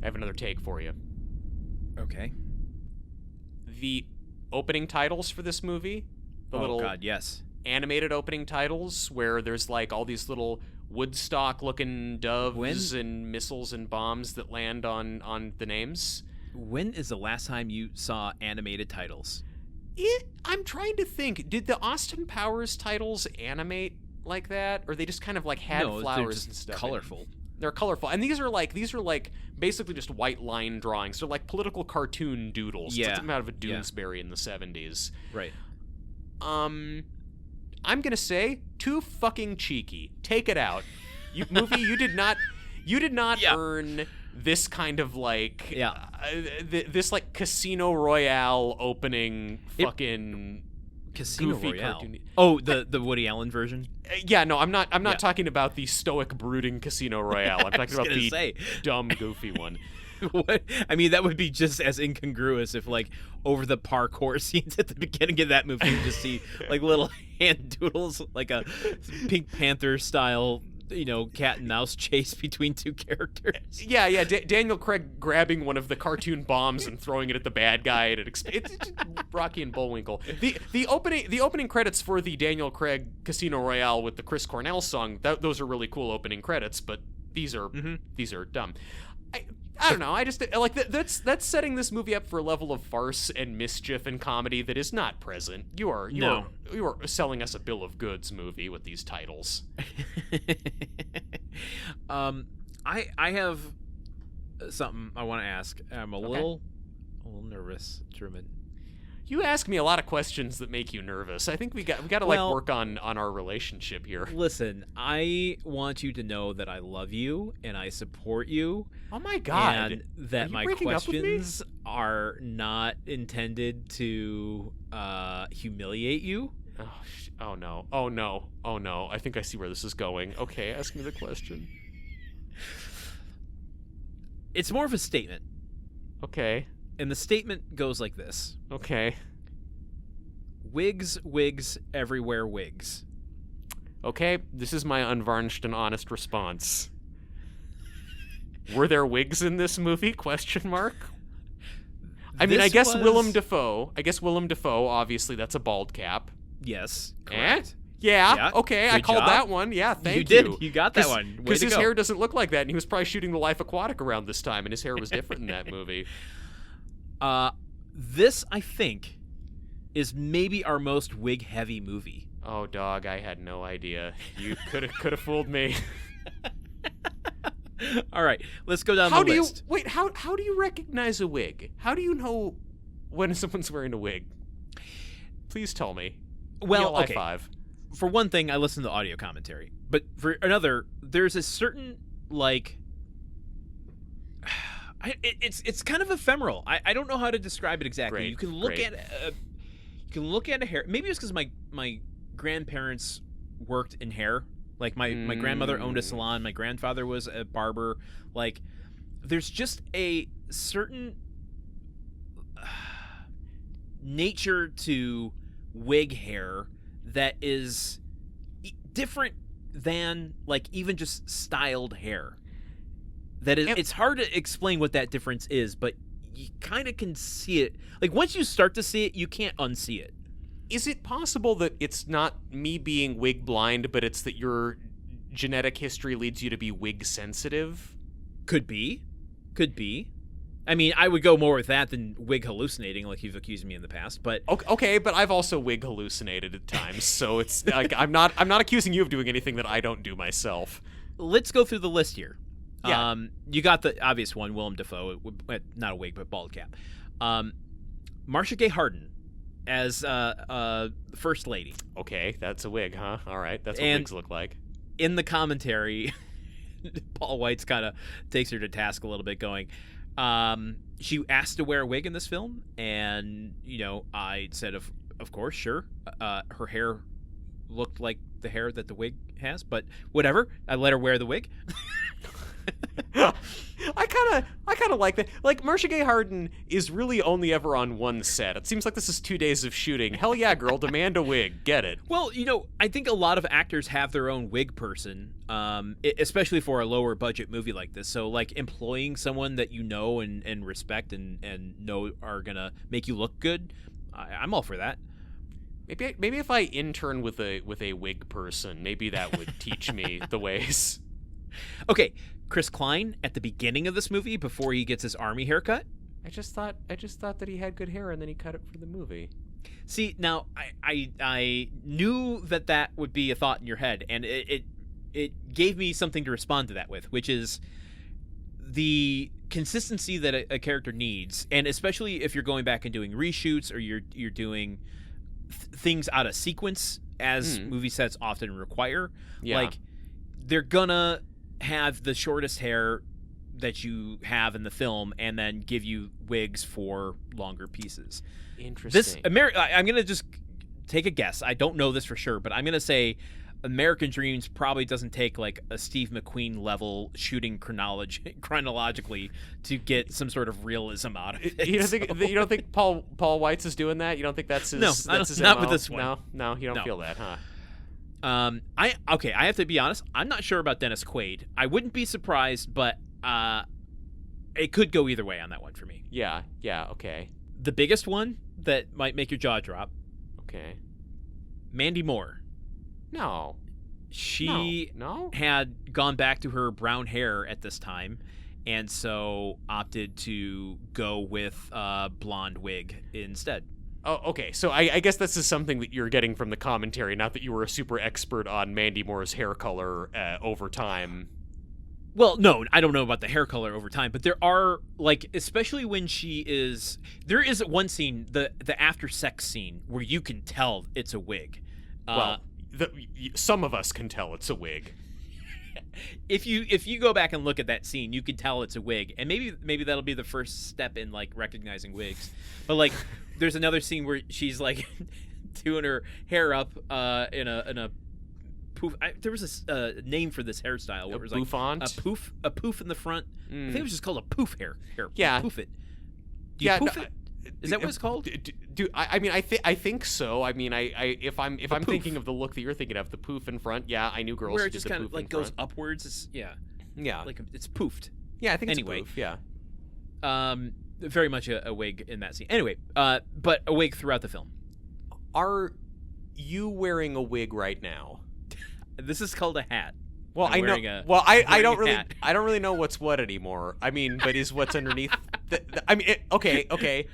have another take for you. Okay. The opening titles for this movie, the little God, yes. animated opening titles where there's like all these little Woodstock-looking doves and missiles and bombs that land on the names. When is the last time you saw animated titles? I'm trying to think. Did the Austin Powers titles animate like that, or they just kind of like had flowers and stuff? Colorful. They're colorful, and these are like basically just white line drawings. They're like political cartoon doodles. Yeah. Took them out of a Doonesbury in the 70s. Right. I'm gonna say too fucking cheeky. Take it out. You did not earn this kind of like this like Casino Royale opening fucking Casino goofy Royale. Cartoon. Oh, the Woody Allen version? Yeah, no, I'm not talking about the stoic brooding Casino Royale. I'm talking about the dumb goofy one. What? I mean, that would be just as incongruous if, like, over the parkour scenes at the beginning of that movie, you just see, like, little hand doodles, like a Pink Panther style, cat and mouse chase between two characters. Yeah. Daniel Craig grabbing one of the cartoon bombs and throwing it at the bad guy, and it's Rocky and Bullwinkle. The opening credits for the Daniel Craig Casino Royale with the Chris Cornell song, those are really cool opening credits, but these are dumb. I don't know. I just like that's setting this movie up for a level of farce and mischief and comedy that is not present. You are selling us a bill of goods movie with these titles. I have something I want to ask. I'm a little nervous, Truman. You ask me a lot of questions that make you nervous. I think we got to work on our relationship here. Listen, I want you to know that I love you and I support you. Oh my God! And that my questions are not intended to humiliate you. Oh no! I think I see where this is going. Okay, ask me the question. It's more of a statement. Okay. And the statement goes like this. Okay. Wigs, wigs, everywhere wigs. Okay, this is my unvarnished and honest response. Were there wigs in this movie? Question mark. I guess Willem Dafoe. Obviously, that's a bald cap. Yes, correct. Yeah, okay, I called that one. Yeah, thank you. You did. You got that one. Because his hair doesn't look like that, and he was probably shooting The Life Aquatic around this time, and his hair was different in that movie. This, I think, is maybe our most wig-heavy movie. Oh, dog, I had no idea. You could have fooled me. All right, let's go down the list. How do you recognize a wig? How do you know when someone's wearing a wig? Please tell me. Well, okay. Five. For one thing, I listen to audio commentary. But for another, there's a certain, like... It's kind of ephemeral. I don't know how to describe it exactly. Great, you can look at a hair. Maybe it's because my grandparents worked in hair. Like my grandmother owned a salon. My grandfather was a barber. Like, there's just a certain nature to wig hair that is different than like even just styled hair. That is, it's hard to explain what that difference is, but you kind of can see it. Like, once you start to see it, you can't unsee it. Is it possible that it's not me being wig blind, but it's that your genetic history leads you to be wig sensitive? Could be. I mean, I would go more with that than wig hallucinating, like you've accused me in the past. But okay, but I've also wig hallucinated at times, so it's like I'm not accusing you of doing anything that I don't do myself. Let's go through the list here. Yeah. You got the obvious one, Willem Dafoe, not a wig, but bald cap. Marcia Gay Harden as First Lady. Okay, that's a wig, huh? All right, that's what wigs look like. In the commentary, Paul Weitz kind of takes her to task a little bit, going, she asked to wear a wig in this film, and, I said, of course, sure. Her hair looked like the hair that the wig has, but whatever. I let her wear the wig. I kind of like that. Like, Marcia Gay Harden is really only ever on one set. It seems like this is 2 days of shooting. Hell yeah, girl, demand a wig. Get it. Well, I think a lot of actors have their own wig person, especially for a lower budget movie like this. So, like, employing someone that you know and respect and know are going to make you look good, I'm all for that. Maybe if I intern with a wig person, maybe that would teach me the ways. Okay, Chris Klein at the beginning of this movie before he gets his army haircut. I just thought that he had good hair and then he cut it for the movie. See, now I knew that would be a thought in your head, and it gave me something to respond to that with, which is the consistency that a character needs, and especially if you're going back and doing reshoots or you're doing things out of sequence, as movie sets often require. Yeah. Like, they're gonna have the shortest hair that you have in the film and then give you wigs for longer pieces. Interesting. I'm gonna just take a guess. I don't know this for sure, but I'm gonna say American Dreamz probably doesn't take like a Steve McQueen level shooting chronologically to get some sort of realism out of it. You don't think Paul Weitz is doing that? You don't think that's his? No, that's his not MO? with this one. No, you don't feel that, huh? I have to be honest. I'm not sure about Dennis Quaid. I wouldn't be surprised, but it could go either way on that one for me. Yeah, okay. The biggest one that might make your jaw drop. Okay. Mandy Moore. No. She No? had gone back to her brown hair at this time, and so opted to go with a blonde wig instead. Oh, okay. So I guess this is something that you're getting from the commentary, not that you were a super expert on Mandy Moore's hair color over time. Well, no, I don't know about the hair color over time, but there are, like, especially when there is one scene, the after sex scene, where you can tell it's a wig. Some of us can tell it's a wig. If you go back and look at that scene, you can tell it's a wig, and maybe that'll be the first step in like recognizing wigs. But like, there's another scene where she's like doing her hair up in a poof. There was a name for this hairstyle. Where it was like a poof in the front. I think it was just called a poof hair. Yeah, poof it. Do you poof it? Is that what it's called? I think so. I mean, if I'm thinking of the look that you're thinking of, the poof in front, yeah, I knew girls where who it just did the kind of poof like in goes front. upwards. It's like it's poofed. Yeah, I think anyway, it's a poof. Yeah. Very much a wig in that scene. Anyway, but a wig throughout the film. Are you wearing a wig right now? This is called a hat. Well, I know. I don't really know what's what anymore. I mean, but is what's underneath? Okay.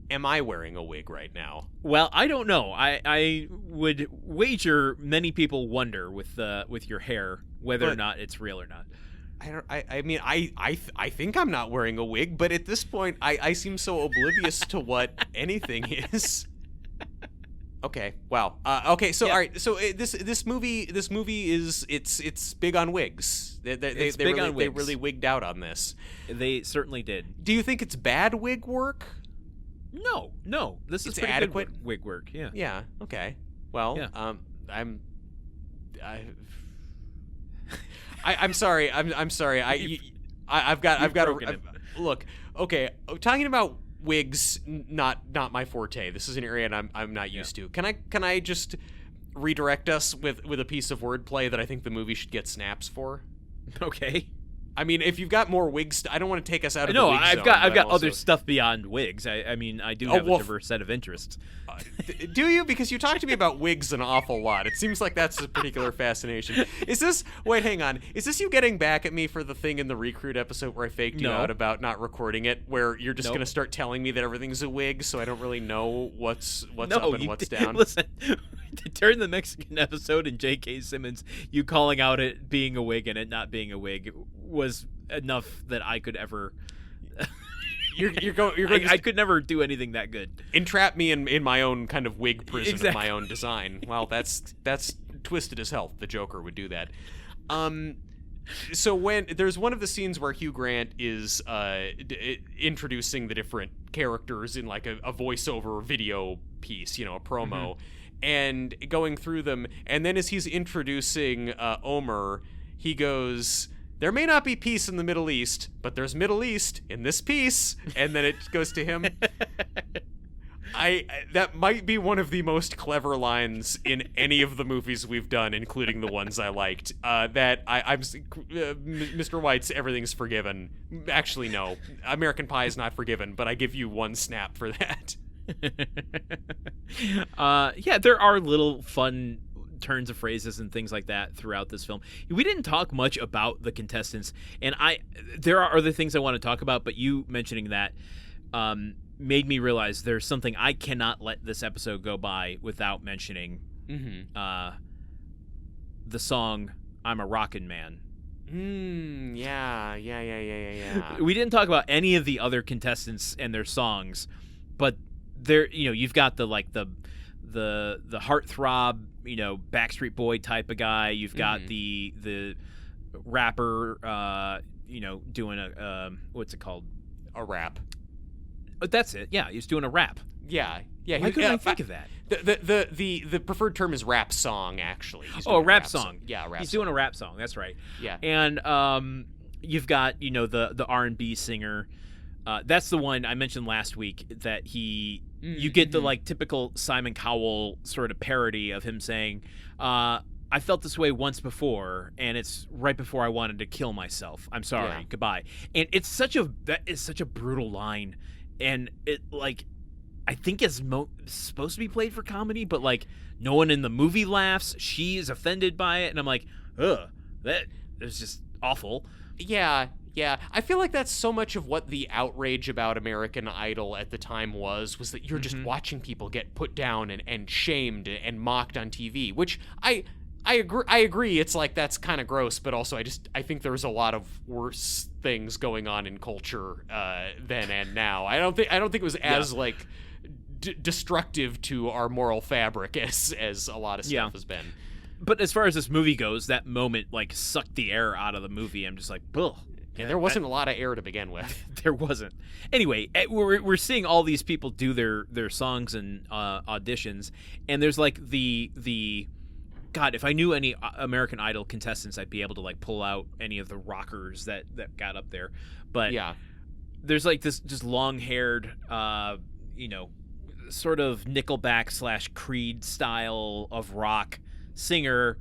Am I wearing a wig right now? Well, I don't know. I would wager many people wonder with your hair whether or not it's real or not. I think I'm not wearing a wig, but at this point, I seem so oblivious to what anything is. Okay. Wow. Okay. So yeah. All right. So this movie is it's big on wigs. They really wigged out on this. They certainly did. Do you think it's bad wig work? No. This is pretty adequate good wig work. Yeah. Yeah. Okay. Well, yeah. I'm sorry. I'm sorry. I've got to look. Okay. Talking about wigs, not my forte. This is an area I'm not used to. Can I just redirect us with a piece of wordplay that I think the movie should get snaps for? Okay. I mean, if you've got more wigs, I don't want to take us out of the wig I've zone, got other stuff beyond wigs. I mean, I do have a diverse set of interests. Do you? Because you talk to me about wigs an awful lot. It seems like that's a particular fascination. Wait, hang on. Is this you getting back at me for the thing in the Recruit episode where I faked you out about not recording it, where you're just going to start telling me that everything's a wig, so I don't really know what's up and what's down? Listen, during the Mexican episode in J.K. Simmons, you calling out it being a wig and it not being a wig was enough that I could ever... I could never do anything that good. Entrap me in my own kind of wig prison of my own design. Well, that's twisted as hell. The Joker would do that. So when there's one of the scenes where Hugh Grant is introducing the different characters in like a voiceover video piece, a promo, and going through them, and then as he's introducing Omer, he goes, there may not be peace in the Middle East, but there's Middle East in this piece. And then it goes to him. That might be one of the most clever lines in any of the movies we've done, including the ones I liked. Mr. Weitz, everything's forgiven. Actually, no. American Pie is not forgiven, but I give you one snap for that. Yeah, there are little fun turns of phrases and things like that throughout this film. We didn't talk much about the contestants, and there are other things I want to talk about, but you mentioning that made me realize there's something I cannot let this episode go by without mentioning. The song "I'm a Rockin' Man." Yeah. We didn't talk about any of the other contestants and their songs, but there, you've got the heartthrob, Backstreet Boy type of guy. You've got the rapper, doing a what's it called? A rap. That's it. Yeah, he's doing a rap. Yeah. Why couldn't I think of that? The preferred term is rap song, actually. A rap song. Yeah, rap. He's doing a rap song. That's right. Yeah. And you've got the R&B singer. That's the one I mentioned last week that you get the typical Simon Cowell sort of parody of him saying, I felt this way once before, and it's right before I wanted to kill myself. I'm sorry. Goodbye. And that is such a brutal line. And it I think it's supposed to be played for comedy, but no one in the movie laughs. She is offended by it, and I'm like, ugh, that is just awful. Yeah. I feel like that's so much of what the outrage about American Idol at the time was that you're just watching people get put down and shamed and mocked on TV, which I agree. It's that's kind of gross, but also I think there's a lot of worse things going on in culture then and now. I don't think it was as destructive to our moral fabric as a lot of stuff has been. But as far as this movie goes, that moment sucked the air out of the movie. I'm just like, ugh. Yeah, there wasn't a lot of air to begin with. There wasn't. Anyway, we're seeing all these people do their songs and auditions, and there's the God, if I knew any American Idol contestants, I'd be able to pull out any of the rockers that got up there. But yeah, there's this just long-haired, sort of Nickelback / Creed style of rock singer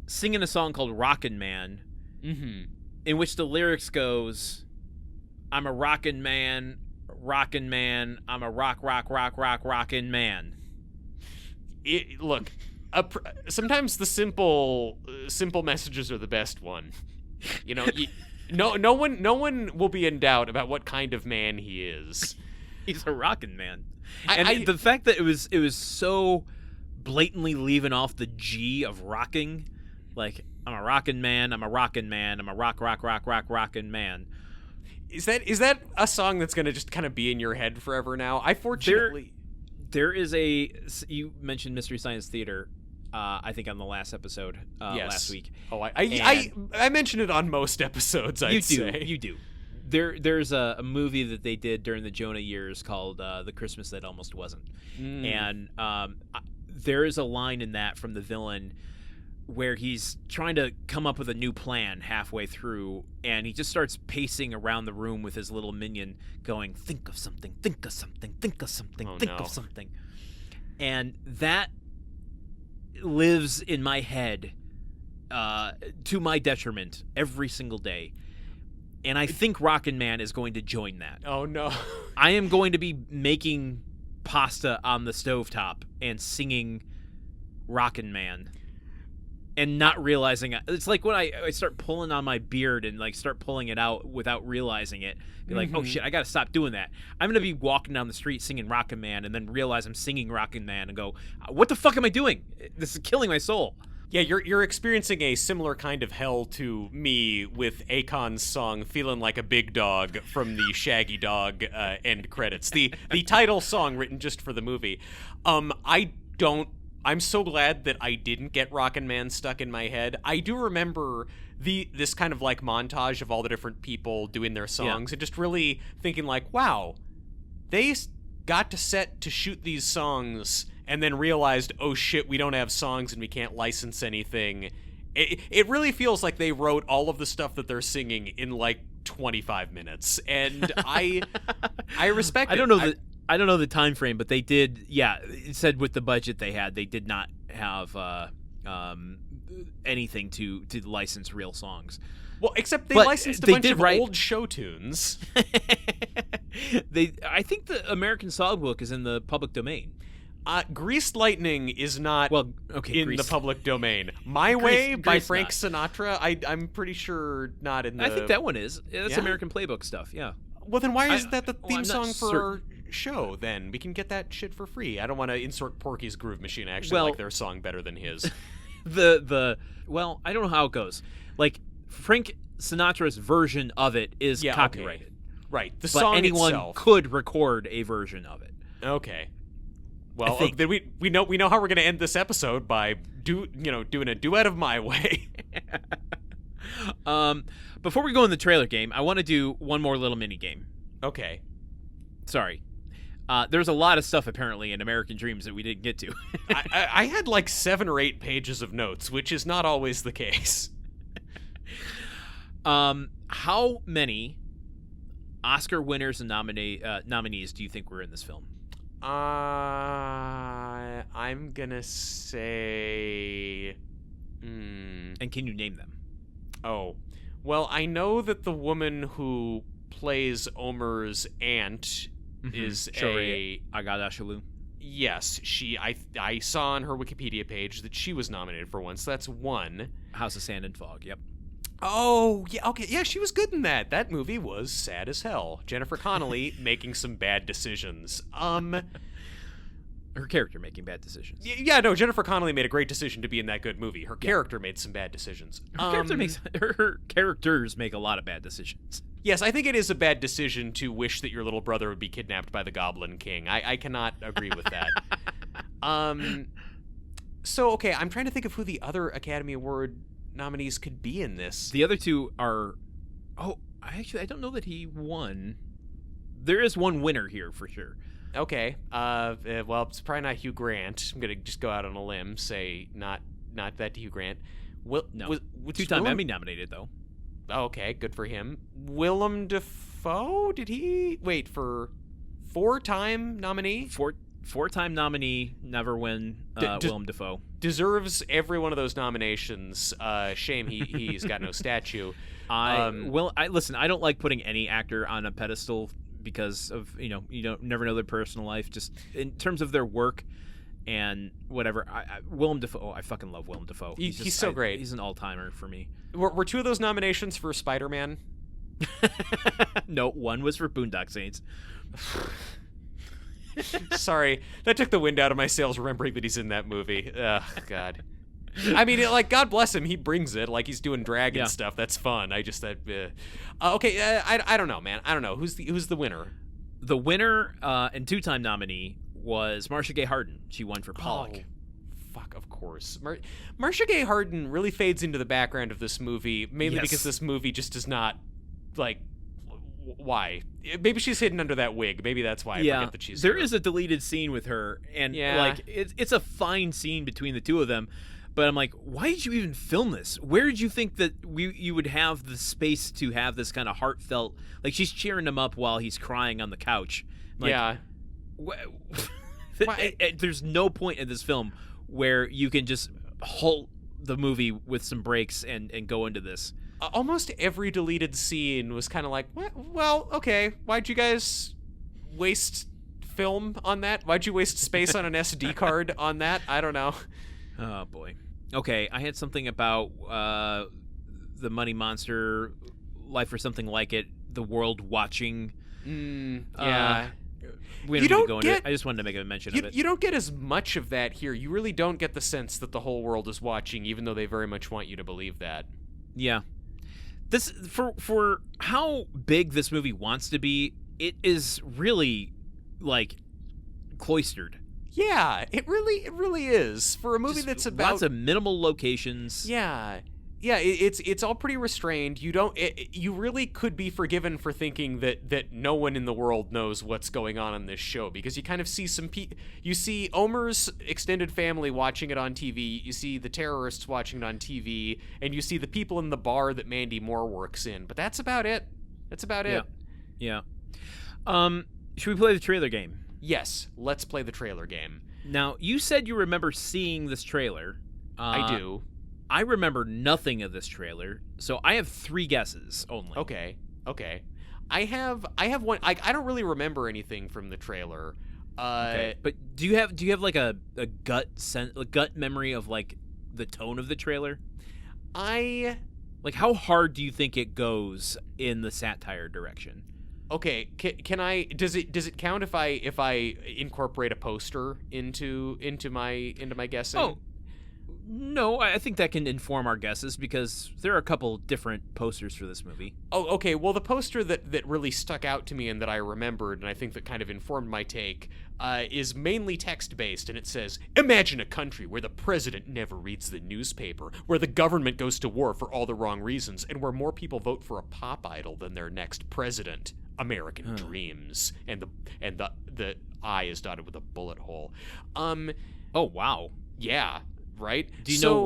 singing a song called "Rockin' Man," in which the lyrics goes, "I'm a rockin' man, I'm a rockin' man." Look. Sometimes the simple messages are the best one. No one will be in doubt about what kind of man he is. He's a rockin' man. And the fact that it was so blatantly leaving off the G of rocking, I'm a rockin' man, I'm a rockin' man, I'm a rockin' man. Is that a song that's going to just kind of be in your head forever now? There is you mentioned Mystery Science Theater, I think on the last episode last week. Oh, I mentioned it on most episodes, I'd say. You do. There's a movie that they did during the Jonah years called The Christmas That Almost Wasn't. And there is a line in that from the villain where he's trying to come up with a new plan halfway through, and he just starts pacing around the room with his little minion going, think of something, think of something, think of something, of something. And that lives in my head to my detriment every single day. And I think Rockin' Man is going to join that. Oh, no. I am going to be making pasta on the stovetop and singing Rockin' Man. And not realizing it. It's like when I start pulling on my beard and start pulling it out without realizing it. Be like, oh shit, I gotta stop doing that. I'm gonna be walking down the street singing Rockin' Man and then realize I'm singing Rockin' Man and go, what the fuck am I doing? This is killing my soul. Yeah, you're experiencing a similar kind of hell to me with Akon's song "Feeling Like a Big Dog" from the Shaggy Dog end credits. The title song written just for the movie. I'm so glad that I didn't get Rockin' Man stuck in my head. I do remember this kind of montage of all the different people doing their songs and just really thinking wow, they got to set to shoot these songs and then realized, oh shit, we don't have songs and we can't license anything. It really feels like they wrote all of the stuff that they're singing in like 25 minutes, and I respect it. I don't know the time frame, but they did. Yeah, it said with the budget they had, they did not have anything to license real songs. Well, except they licensed a bunch of old show tunes. I think the American Songbook is in the public domain. Greased Lightning is not in the public domain. My Way by Frank Sinatra, I'm pretty sure not in the... I think that one is. That's American Playbook stuff, yeah. Well, then why is that the theme song for our show, then? We can get that shit for free. I don't want to insert Porky's Groove Machine. I actually like their song better than his. Well, I don't know how it goes. Like, Frank Sinatra's version of it is copyrighted. Okay. Right. The but song anyone itself could record a version of it. Okay. Well, then we know how we're going to end this episode by doing a duet of My Way. Before we go in the trailer game, I want to do one more little mini game. Okay. Sorry. There's a lot of stuff apparently in American Dreamz that we didn't get to. I had like 7 or 8 pages of notes, which is not always the case. How many Oscar winners and nominees do you think were in this film? I'm gonna say. And can you name them? Oh, well, I know that the woman who plays Omer's aunt is Agada. Yes, I saw on her Wikipedia page that she was nominated for one, so that's one. House of Sand and Fog. Yep. Oh, yeah, okay, yeah, she was good in that. That movie was sad as hell. Jennifer Connelly making some bad decisions. Her character making bad decisions. Yeah, no, Jennifer Connelly made a great decision to be in that good movie. Her character made some bad decisions. Her characters make a lot of bad decisions. Yes, I think it is a bad decision to wish that your little brother would be kidnapped by the Goblin King. I cannot agree with that. So, okay, I'm trying to think of who the other Academy Award nominees could be in this. The other two are... Oh, I don't know that he won. There is one winner here for sure. Okay. Well, it's probably not Hugh Grant. I'm going to just go out on a limb, say not that Hugh Grant. No. 2-time Emmy nominated, though. Oh, okay, good for him. Willem Dafoe? Did he... Wait, for 4-time nominee? Four-time nominee, never win. Willem Dafoe deserves every one of those nominations. Shame he's got no statue. Listen. I don't like putting any actor on a pedestal because of you never know their personal life. Just in terms of their work and whatever. Willem Dafoe. I fucking love Willem Dafoe. He's so great. He's an all-timer for me. Were 2 of those nominations for Spider-Man? No, one was for Boondock Saints. Sorry, that took the wind out of my sails remembering that he's in that movie. Ugh, God. I mean, God bless him. He brings it. Like, he's doing drag and stuff. That's fun. I don't know, man. I don't know. Who's the winner? The winner and 2-time nominee was Marcia Gay Harden. She won for Pollock. Oh, fuck, of course. Marcia Gay Harden really fades into the background of this movie, mainly because this movie just does not, like... Why? Maybe she's hidden under that wig. Maybe that's why I forget that she's there is a deleted scene with her, and like it's a fine scene between the two of them. But I'm like, why did you even film this? Where did you think that you would have the space to have this kind of heartfelt? Like she's cheering him up while he's crying on the couch. Like, there's no point in this film where you can just halt the movie with some breaks and go into this. Almost every deleted scene was kind of like, well, okay, why'd you guys waste film on that? Why'd you waste space on an SD card on that? I don't know. Oh, boy. Okay, I had something about the Money Monster, Life or Something Like It, the world watching. Yeah. We don't go into it. I just wanted to make a mention of it. You don't get as much of that here. You really don't get the sense that the whole world is watching, even though they very much want you to believe that. Yeah. This for how big this movie wants to be, it is really like cloistered. Yeah, it really is for a movie that's about lots of minimal locations. Yeah, Yeah, it's all pretty restrained. You really could be forgiven for thinking that no one in the world knows what's going on in this show, because you kind of see you see Omer's extended family watching it on TV, you see the terrorists watching it on TV, and you see the people in the bar that Mandy Moore works in. But that's about it. That's about it. Yeah. Should we play the trailer game? Yes, let's play the trailer game. Now, you said you remember seeing this trailer. I do. I remember nothing of this trailer, so I have 3 guesses only. Okay. I have one. I don't really remember anything from the trailer. Okay. But do you have like a gut memory of like the tone of the trailer? Like, how hard do you think it goes in the satire direction? Okay, can I? Does it count if I incorporate a poster into my guessing? Oh, no, I think that can inform our guesses because there are a couple different posters for this movie. Oh, okay. Well, the poster that really stuck out to me and that I remembered, and I think that kind of informed my take, is mainly text-based, and it says, "Imagine a country where the president never reads the newspaper, where the government goes to war for all the wrong reasons, and where more people vote for a pop idol than their next president. American Dreamz." And the I is dotted with a bullet hole. Oh, wow. Yeah. Right? Do you know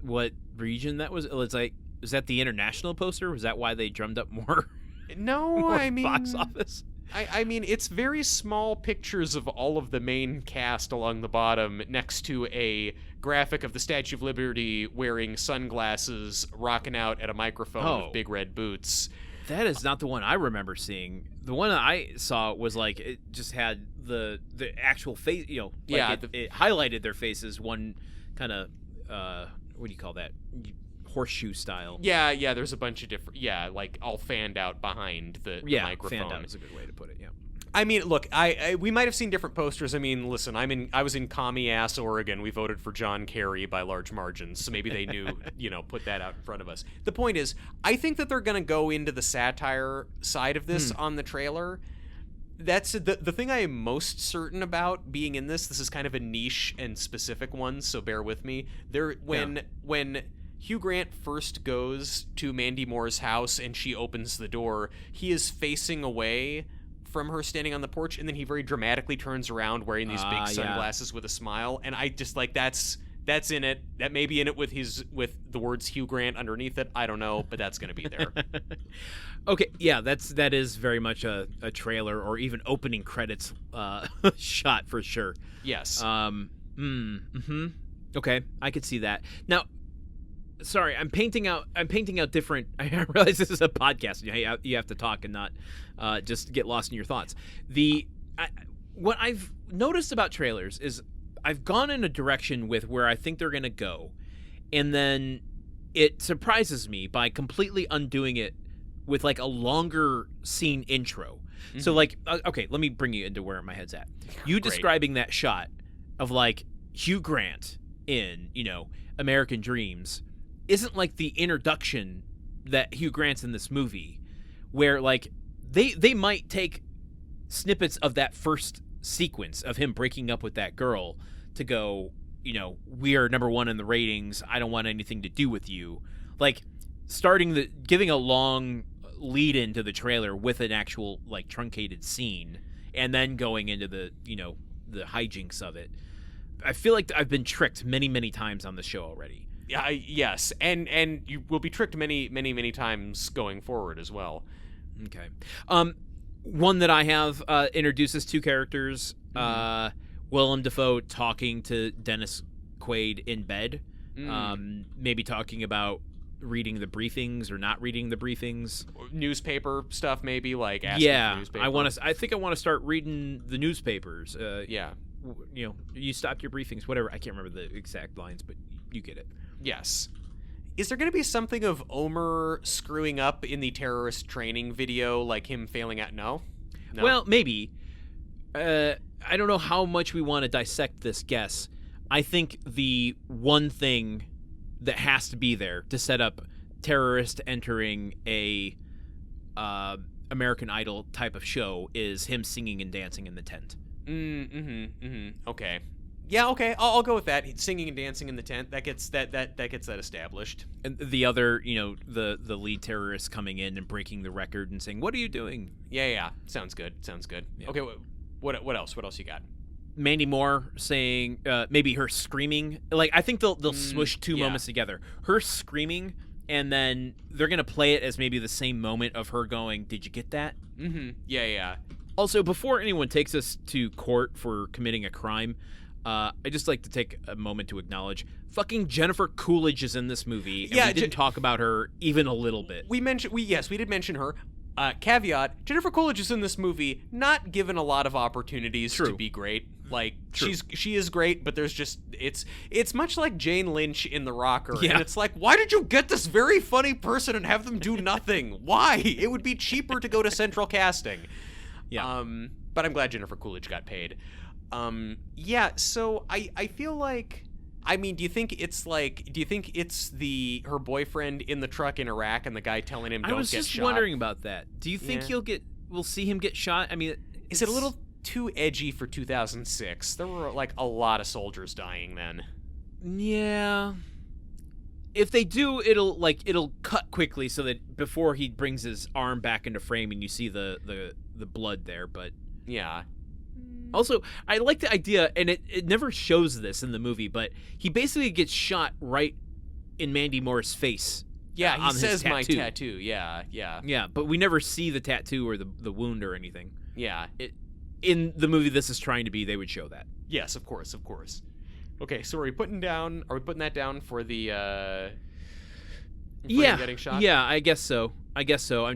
what region that was? It's like, is that the international poster? Was that why they drummed up more? No, more I mean box office. I mean, it's very small pictures of all of the main cast along the bottom next to a graphic of the Statue of Liberty wearing sunglasses, rocking out at a microphone with big red boots. That is not the one I remember seeing. The one that I saw was like it just had the actual face, it highlighted their faces one kind of what do you call that, horseshoe style. Yeah, there's a bunch of different, like all fanned out behind the microphone. Fanned out is a good way to put it. Yeah, I mean, look, we might have seen different posters. I mean, listen, I was in commie-ass Oregon. We voted for John Kerry by large margins, so maybe they knew, put that out in front of us. The point is, I think that they're going to go into the satire side of this on the trailer. That's the thing I am most certain about being in this. This is kind of a niche and specific one, so bear with me. When Hugh Grant first goes to Mandy Moore's house and she opens the door, he is facing away from her standing on the porch, and then he very dramatically turns around wearing these big sunglasses with a smile, and I just like that's in it. That may be in it with the words Hugh Grant underneath it. I don't know, but that's going to be there. Okay, yeah, that is very much a trailer or even opening credits shot for sure. Yes. Okay, I could see that. Now, sorry, I'm painting out different. I realize this is a podcast. You have to talk and not just get lost in your thoughts. What I've noticed about trailers is I've gone in a direction with where I think they're going to go, and then it surprises me by completely undoing it with like a longer scene intro. Mm-hmm. So like, okay, let me bring you into where my head's at. You describing that shot of like Hugh Grant in, American Dreamz isn't like the introduction that Hugh Grant's in this movie, where like they might take snippets of that first sequence of him breaking up with that girl to go, we are number 1 in the ratings, I don't want anything to do with you. Like giving a long lead into the trailer with an actual like truncated scene and then going into the, the hijinks of it. I feel like I've been tricked many, many times on the show already. Yes, and you will be tricked many, many, many times going forward as well. Okay. One that I have introduces 2 characters. Willem Dafoe talking to Dennis Quaid in bed. Maybe talking about reading the briefings or not reading the briefings. Newspaper stuff, maybe, like asking for newspaper. I think I want to start reading the newspapers. Yeah. You stopped your briefings, whatever. I can't remember the exact lines, but you get it. Yes. Is there going to be something of Omer screwing up in the terrorist training video, like him failing out? No? Well, maybe. I don't know how much we want to dissect this guess. I think the one thing that has to be there to set up terrorist entering a American Idol type of show is him singing and dancing in the tent. Okay. Yeah, okay, I'll go with that. He's singing and dancing in the tent. That gets that established. And the other, the lead terrorist coming in and breaking the record and saying, "What are you doing?" Yeah. Sounds good. Yeah. Okay, what else? What else you got? Mandy Moore saying, maybe her screaming. Like, I think they'll smush two moments together. Her screaming, and then they're gonna play it as maybe the same moment of her going, "Did you get that?" Mm-hmm. Yeah. Also, before anyone takes us to court for committing a crime, I just like to take a moment to acknowledge fucking Jennifer Coolidge is in this movie, and we didn't talk about her even a little bit. We did mention her. Caveat: Jennifer Coolidge is in this movie, not given a lot of opportunities to be great. Like, she is great, but there's just it's much like Jane Lynch in The Rocker, and it's like, why did you get this very funny person and have them do nothing? Why? It would be cheaper to go to central casting. Yeah. But I'm glad Jennifer Coolidge got paid. So I feel like, I mean, do you think it's her boyfriend in the truck in Iraq and the guy telling him don't get shot? I was just wondering about that. Do you think we'll see him get shot? I mean, is it a little too edgy for 2006? There were like a lot of soldiers dying then. Yeah. If they do, it'll cut quickly so that before he brings his arm back into frame and you see the blood there, but yeah. Also, I like the idea, and it never shows this in the movie, but he basically gets shot right in Mandy Moore's face. Yeah, he says my tattoo. Yeah. Yeah, but we never see the tattoo or the wound or anything. Yeah. In the movie this is trying to be, they would show that. Yes, of course. Okay, so are we putting that down for the getting shot? Yeah, I guess so. I'm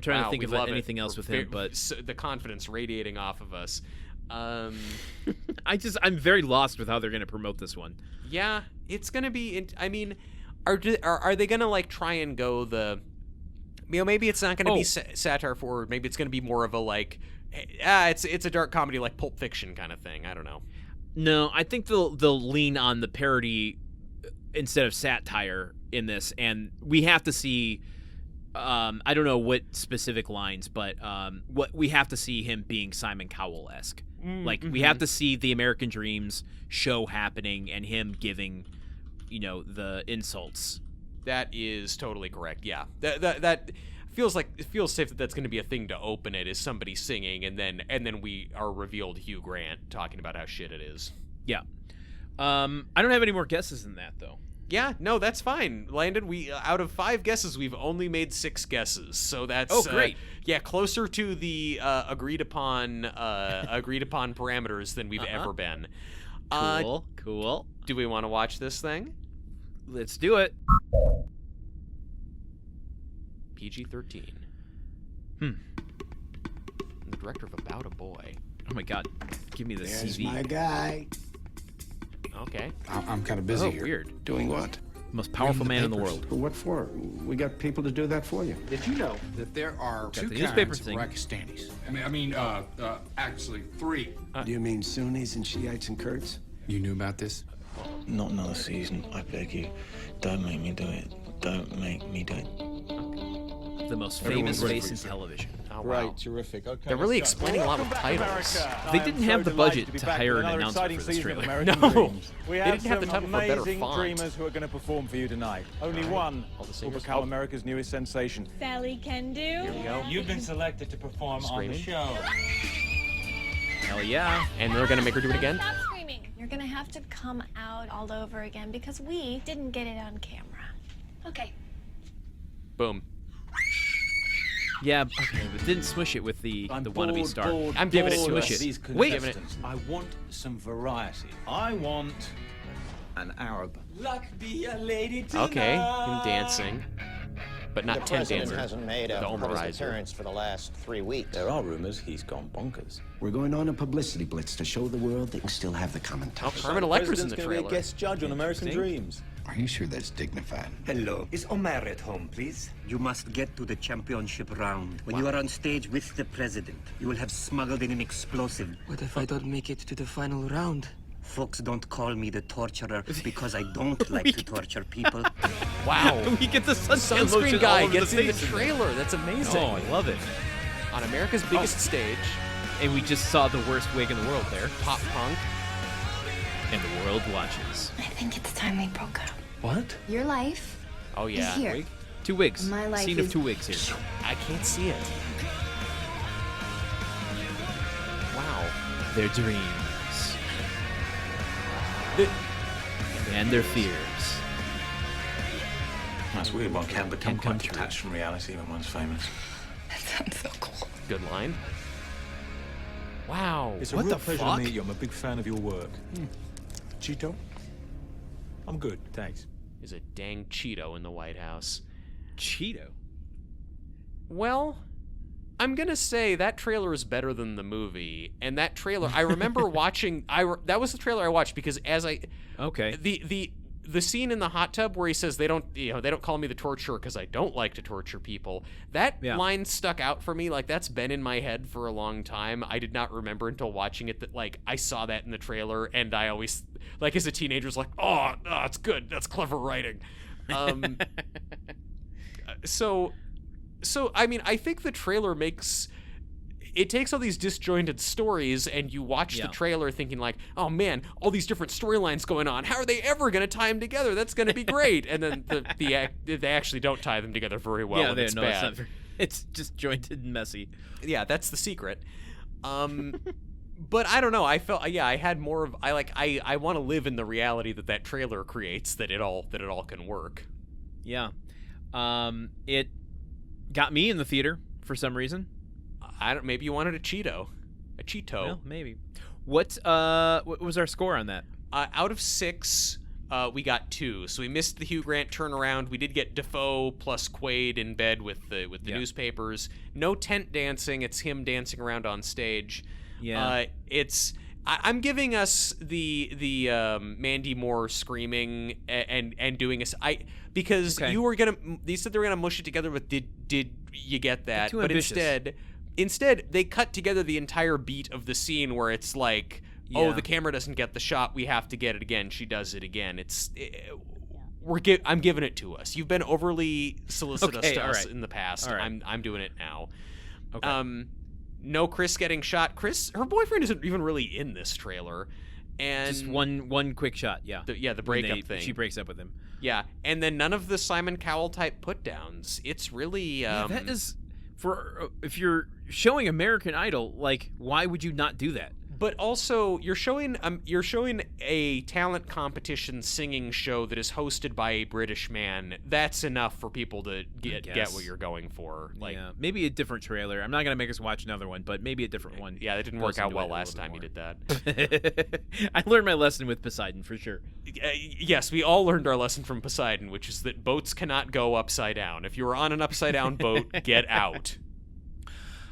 trying to think of anything else with him, but the confidence radiating off of us. I'm very lost with how they're going to promote this one. Yeah, it's going to be. I mean, are they going to like try and go the? Maybe it's not going to be satire forward. Maybe it's going to be more of a like, it's a dark comedy like Pulp Fiction kind of thing. I don't know. No, I think they'll lean on the parody instead of satire in this, and we have to see. I don't know what specific lines, but what we have to see him being Simon Cowell-esque. We have to see the American Dreamz show happening and him giving, the insults. That is totally correct. Yeah, that feels safe that that's going to be a thing to open it, is somebody singing, and then we are revealed Hugh Grant talking about how shit it is. Yeah. I don't have any more guesses than that though. Yeah, no, that's fine, Landon. We out of 5 guesses, we've only made 6 guesses, so that's great. Closer to the agreed upon parameters than we've ever been. Cool. Do we want to watch this thing? Let's do it. PG-13. The director of About a Boy. Oh my God! Give me the There's CV. my guy. Okay. I'm kind of busy here. Weird. Doing what? Most powerful man in the world. For what for? We got people to do that for you. Did you know that there are 2 the newspaper kinds of thing. Pakistanis? Actually 3. Do you mean Sunnis and Shiites and Kurds? You knew about this? Not another season, I beg you. Don't make me do it. Don't make me do it. The most famous face in television. Oh, wow. Right, terrific. Okay, They're really explaining a lot with titles. They didn't have the budget to hire an announcer for this trailer. No, we they didn't have the time for a better amazing font. dreamers who are going to perform for you tonight. Only one All the will singers. become America's newest sensation. Sally Kendoo. Here we go. You've been selected to perform on the Screaming. show. Hell yeah. And they're gonna make her do it again? Stop screaming. You're gonna have to come out all over again because we didn't get it on camera. Okay. Boom. Yeah, okay, but didn't smush it with the wannabe star. I'm giving it to Smush us. it. Wait. I want some variety. I want an Arab. Luck be a lady Okay, him dancing, but not 10 dancer. hasn't made The a public Omarizer. appearance for the last 3 weeks. There are rumors he's gone bonkers. We're going on a publicity blitz to show the world they can still have the common Oh, touch. Carmen Electra's in the President's gonna be trailer. a guest judge on American Dreamz. Are you sure that's dignified? Hello. Is Omar at home, please? You must get to the championship round. When you are on stage with the president, you will have smuggled in an explosive. What if I don't make it to the final round? Folks don't call me the torturer because I don't like to torture people. Wow. We get the suntan Sunscreen lotion guy all over gets the in the face. trailer. That's amazing. Oh, I love it. On America's biggest stage, And we just saw the worst wig in the world there. pop punk. and the world watches. I think it's time we broke up. What? Your life Oh is yeah. here. Wig? 2 wigs. My life Scene of is- 2 wigs here. I can't see it. Wow. Their dreams and their fears. That's weird. One can become Can come quite true. detached from reality when one's famous. That sounds so cool. Good line. Wow. It's a What real the pleasure fuck? to meet you. I'm a big fan of your work. Cheeto? I'm good, thanks. Is a dang Cheeto in the White House. Cheeto. Well, I'm gonna say that trailer is better than the movie, and that trailer I remember watching. That was the trailer I watched because as I Okay. the scene in the hot tub where he says they don't call me the torturer because I don't like to torture people. That line stuck out for me. Like that's been in my head for a long time. I did not remember until watching it that like I saw that in the trailer, and I always like as a teenager was like, oh, it's good. That's clever writing. So I mean, I think the trailer takes all these disjointed stories and you watch the trailer thinking like, oh man, all these different storylines going on. How are they ever going to tie them together? That's going to be great. And then they actually don't tie them together very well. and it's bad. It's just jointed and messy. Yeah, that's the secret. But I don't know. I felt I had more of I want to live in the reality that trailer creates that it all can work. Yeah. It got me in the theater for some reason. Maybe you wanted a Cheeto. Well, maybe. What was our score on that? Out of 6, we got 2. So we missed the Hugh Grant turnaround. We did get Dafoe plus Quaid in bed with the newspapers. No tent dancing. It's him dancing around on stage. Yeah. I'm giving us the Mandy Moore screaming and doing because they said they were gonna mush it together with did you get that? Too but ambitious. Instead they cut together the entire beat of the scene where it's like, oh, the camera doesn't get the shot, we have to get it again. She does it again. I'm giving it to us. You've been overly solicitous to us in the past. Right. I'm doing it now. Okay. No Chris getting shot. Her boyfriend isn't even really in this trailer. And just one quick shot, yeah. The breakup thing. She breaks up with him. Yeah, and then none of the Simon Cowell type put downs. It's really that is if you're showing American Idol, like why would you not do that? But also, you're showing a talent competition singing show that is hosted by a British man. That's enough for people to get what you're going for. Like, yeah, maybe a different trailer. I'm not gonna make us watch another one, but maybe a different one. Yeah, that didn't work out well last time you did that. I learned my lesson with Poseidon for sure. Yes, we all learned our lesson from Poseidon, which is that boats cannot go upside down. If you are on an upside down boat, get out.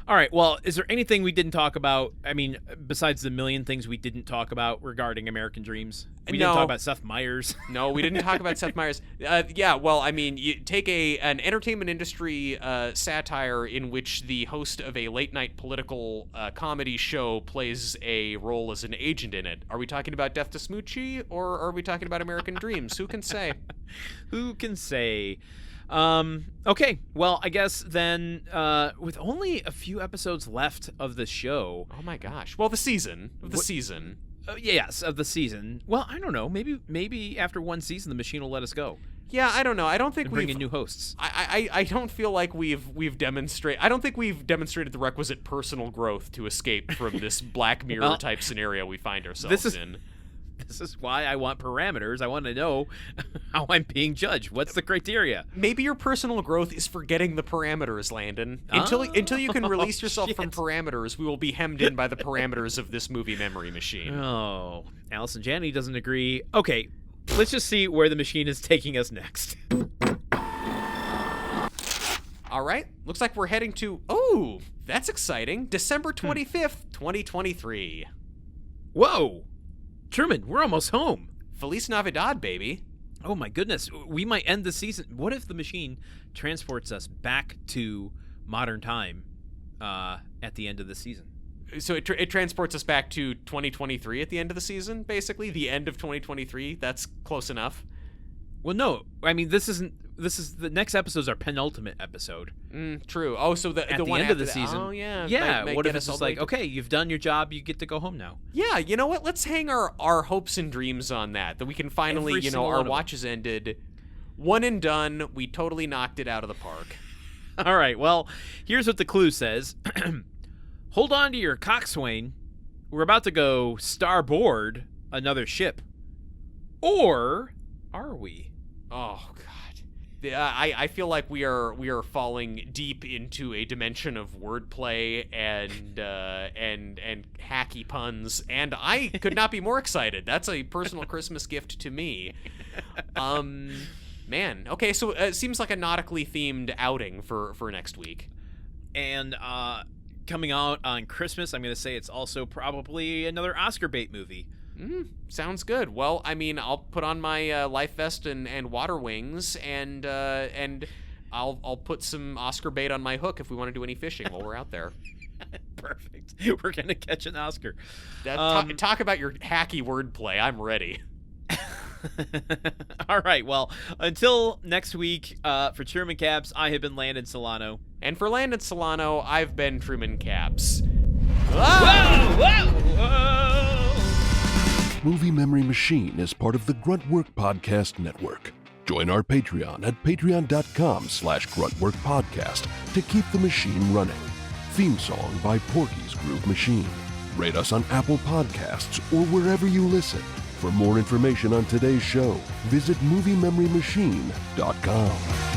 All right, well, is there anything we didn't talk about? I mean, besides the million things we didn't talk about regarding American Dreamz? We didn't talk about Seth Meyers. No, we didn't talk about Seth Meyers. Yeah, well, I mean, you take an entertainment industry satire in which the host of a late-night political comedy show plays a role as an agent in it. Are we talking about Death to Smoochie, or are we talking about American Dreamz? Who can say? Who can say? Okay, well, I guess then, with only a few episodes left of the show. Oh my gosh. Well, the season. Yes, of the season. Well, I don't know. Maybe after one season, the machine will let us go. Yeah, I don't know. I don't think bring in new hosts. I don't feel like we've demonstrated. I don't think we've demonstrated the requisite personal growth to escape from this Black Mirror type scenario we find ourselves in. This is why I want parameters. I want to know how I'm being judged. What's the criteria? Maybe your personal growth is forgetting the parameters, Landon. Until you can release yourself from parameters, we will be hemmed in by the parameters of this movie memory machine. Oh, Allison Janney doesn't agree. Okay, let's just see where the machine is taking us next. All right, looks like we're heading to, oh, that's exciting, December 25th, 2023. Whoa! Truman, we're almost home. Feliz Navidad, baby. Oh my goodness, we might end the season. What if the machine transports us back to modern time at the end of the season? So it transports us back to 2023 at the end of the season, basically? The end of 2023? That's close enough. Well, no. I mean, this isn't... this is the next episode's our penultimate episode. True. Oh, so At the the one end of after the season. Oh, yeah. Yeah. Might What get if us it's all just the way like, to- okay, you've done your job, you get to go home now? Yeah, you know what? Let's hang our hopes and dreams on that we can finally, Every single our one of them. watches ended. One and done. We totally knocked it out of the park. All right, well, here's what the clue says. Hold on to your coxswain. We're about to go starboard another ship. Or are we? Oh God. I feel like we are falling deep into a dimension of wordplay and hacky puns, and I could not be more excited. That's a personal Christmas gift to me. Man. Okay, so it seems like a nautically themed outing for next week. And coming out on Christmas, I'm going to say it's also probably another Oscar bait movie. Sounds good. Well, I mean, I'll put on my life vest and water wings, and I'll put some Oscar bait on my hook if we want to do any fishing while we're out there. Perfect. We're going to catch an Oscar. Talk about your hacky wordplay. I'm ready. All right. Well, until next week, for Truman Caps, I have been Landon Solano. And for Landen Solano, I've been Truman Caps. Whoa! Whoa! Whoa! Movie Memory Machine is part of the Gruntwork Podcast Network. Join our Patreon at patreon.com/gruntworkpodcast to keep the machine running. Theme song by Porky's Groove Machine. Rate us on Apple Podcasts or wherever you listen. For more information on today's show, visit moviememorymachine.com.